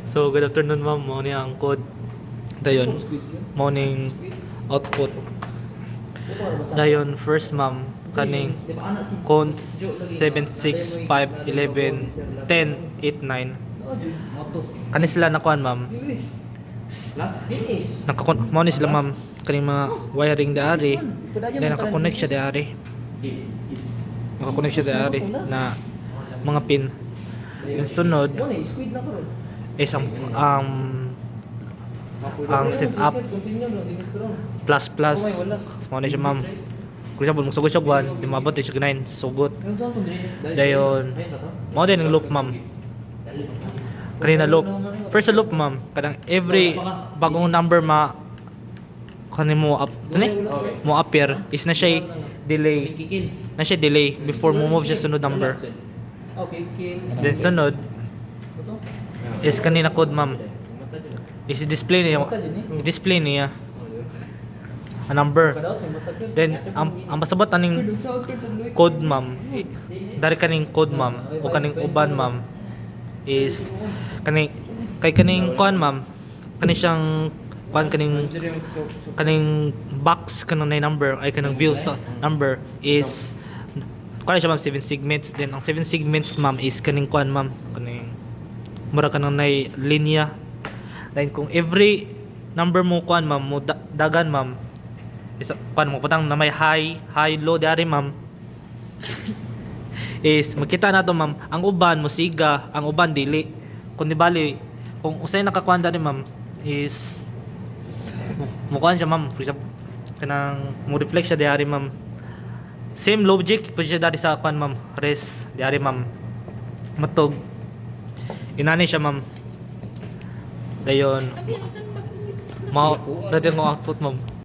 So good afternoon ma'am, mo ni ang code. Dayon morning output. Dayon first ma'am kaning count 76511 1089. Kani sila nakuan ma'am. Mo ni sila ma'am kaning mga wiring daari. Then naka-connect siya daari. Naka-connect siya daari na mga pin. Yung sunod is ang setup plus plus mo na siya ma'am. Kung siya mo sugot siya guan, di mabot siya ganahin sugot. Dayon mo din ang loop ma'am. Kanina loop. First loop ma'am, kadang every bagong number kanin mo up mo appear is na siya delay. Na siya delay before mo move siya sunod number. Then sunod is kanina code ma'am. Is display niya a number. Then ang pasabot aning code ma'am, dari kaning code ma'am o kaning uban ma'am is kaning kuan ma'am, kaning siyang kuan kaning box kanang number ay kanang view sa number is kuan siya ma'am 7 segments. Then ang 7 segments ma'am is kaning kuan ma'am, kaning mura kanang nay linya. Then kung every number mo kuan ma'am mo dagan ma'am is kuan mo patang na may high low dari ma'am is makita na to ma'am ang uban mo siga, ang uban dili. Kung di bali kung usay nakakuan dari ma'am is mo kuan siya ma'am, for example kanang mo reflect siya dari ma'am. Same logic pud siya dari sa kuan ma'am, res dari ma'am matog inani siya ma'am. Dayon mao dati mo output ma'am.